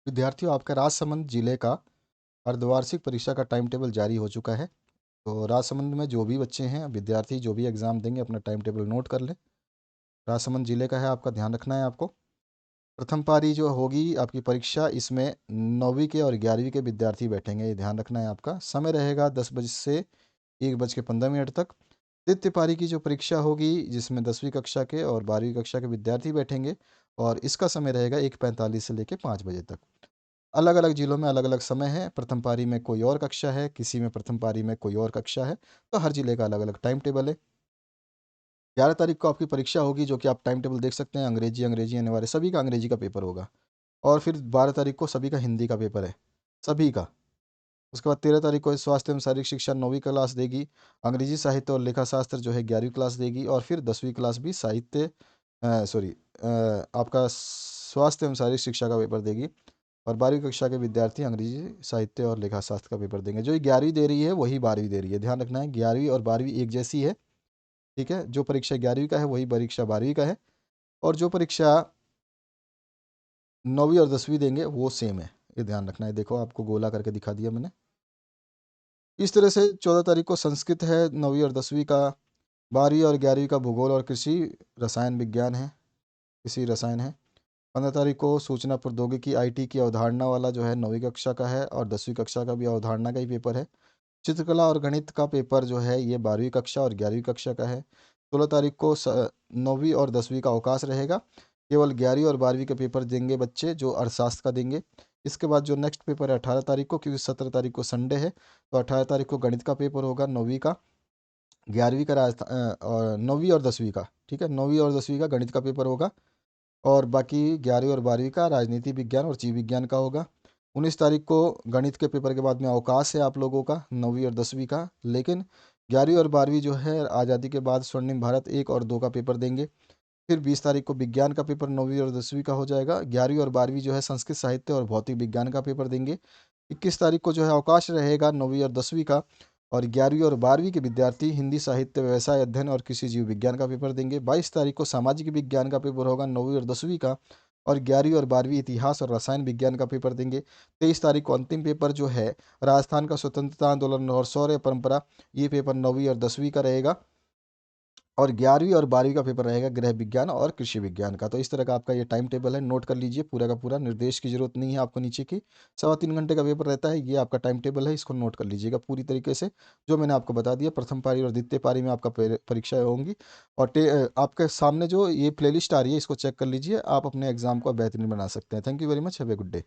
विद्यार्थियों, आपका राजसमंद जिले का अर्धवार्षिक परीक्षा का टाइम टेबल जारी हो चुका है। तो राजसमंद में जो भी बच्चे हैं, विद्यार्थी जो भी एग्ज़ाम देंगे, अपना टाइम टेबल नोट कर लें। राजसमंद जिले का है, आपका ध्यान रखना है आपको। प्रथम पारी जो होगी आपकी परीक्षा, इसमें 9वीं के और 11वीं के विद्यार्थी बैठेंगे, ये ध्यान रखना है आपका। समय रहेगा 10 बजे से 1:15 तक। द्वितीय पारी की जो परीक्षा होगी, जिसमें 10वीं कक्षा के और 12वीं कक्षा के विद्यार्थी बैठेंगे, और इसका समय रहेगा 1:45 से लेकर 5 बजे तक। अलग अलग जिलों में अलग अलग समय है। प्रथम पारी में कोई और कक्षा है, किसी में प्रथम पारी में कोई और कक्षा है। तो हर जिले का अलग अलग टाइम टेबल है। 11 तारीख को आपकी परीक्षा होगी, जो कि आप टाइम टेबल देख सकते हैं। अंग्रेजी अंग्रेजी आने वाले सभी का अंग्रेजी का पेपर होगा। और फिर 12 तारीख को सभी का हिंदी का पेपर है, सभी का। उसके बाद 13 तारीख को स्वास्थ्य एवं शारीरिक शिक्षा 9वीं क्लास देगी। अंग्रेजी साहित्य और लेखा शास्त्र जो है 11वीं क्लास देगी। और फिर 10वीं क्लास भी साहित्य सॉरी आपका स्वास्थ्य एवं शारीरिक शिक्षा का पेपर देगी। और 12वीं कक्षा के विद्यार्थी अंग्रेजी साहित्य और लेखा शास्त्र का पेपर देंगे। जो 11वीं दे रही है वही 12वीं दे रही है, ध्यान रखना है। 11वीं और 12वीं एक जैसी है, ठीक है। जो परीक्षा 11वीं का है वही परीक्षा 12वीं का है। और जो परीक्षा 9वीं और 10वीं देंगे वो सेम है, ये ध्यान रखना है। देखो, आपको गोला करके दिखा दिया मैंने। इस तरह से 14 तारीख को संस्कृत है 9वीं और 10वीं का। 12वीं और 11वीं का भूगोल और कृषि रसायन विज्ञान है, कृषि रसायन है। 15 तारीख को सूचना प्रौद्योगिकी आईटी की अवधारणा वाला जो है 9वीं कक्षा का है, और 10वीं कक्षा का भी अवधारणा का ही पेपर है। चित्रकला और गणित का पेपर जो है ये 12वीं कक्षा और 11वीं कक्षा का है। 16 तारीख को 9वीं और 10वीं का अवकाश रहेगा। केवल 11वीं और 12वीं के पेपर देंगे बच्चे, जो अर्थशास्त्र का देंगे। इसके बाद जो नेक्स्ट पेपर है 18 तारीख को, क्योंकि 17 तारीख को संडे है, तो 18 तारीख को गणित का पेपर होगा 9वीं का, 11वीं का और 9वीं और 10वीं का, ठीक है। 9वीं और 10वीं का गणित का पेपर होगा। और बाकी 11वीं और 12वीं का राजनीति विज्ञान और जीव विज्ञान का होगा। 19 तारीख को गणित के पेपर के बाद में अवकाश है आप लोगों का 9वीं और 10वीं का। लेकिन 11वीं और 12वीं जो है आज़ादी के बाद स्वर्णिम भारत 1 और 2 का पेपर देंगे। फिर 20 तारीख को विज्ञान का पेपर 9वीं और 10वीं का हो जाएगा। 11वीं और 12वीं जो है संस्कृत साहित्य और भौतिक विज्ञान का पेपर देंगे। 21 तारीख को जो है अवकाश रहेगा 9वीं और 10वीं का। और 11वीं और 12वीं के विद्यार्थी हिंदी साहित्य, व्यवसाय अध्ययन और कृषि जीव विज्ञान का पेपर देंगे। 22 तारीख को सामाजिक विज्ञान का पेपर होगा 9वीं और 10वीं का। और 11वीं और 12वीं इतिहास और रसायन विज्ञान का पेपर देंगे। 23 तारीख को अंतिम पेपर जो है राजस्थान का स्वतंत्रता आंदोलन और शौर्य परंपरा, ये पेपर 9वीं और 10वीं का रहेगा। और 11वीं और 12वीं का पेपर रहेगा गृह विज्ञान और कृषि विज्ञान का। तो इस तरह का आपका ये टाइम टेबल है, नोट कर लीजिए पूरा का पूरा। निर्देश की जरूरत नहीं है आपको नीचे की। 3.25 घंटे का पेपर रहता है, ये आपका टाइम टेबल है, इसको नोट कर लीजिएगा पूरी तरीके से। जो मैंने आपको बता दिया, प्रथम पारी और द्वितीय पारी में आपका परीक्षाएं होंगी। और आपके सामने जो ये प्लेलिस्ट आ रही है, इसको चेक कर लीजिए। आप अपने एग्जाम को बेहतरीन बना सकते हैं। Thank you very much, have a good day.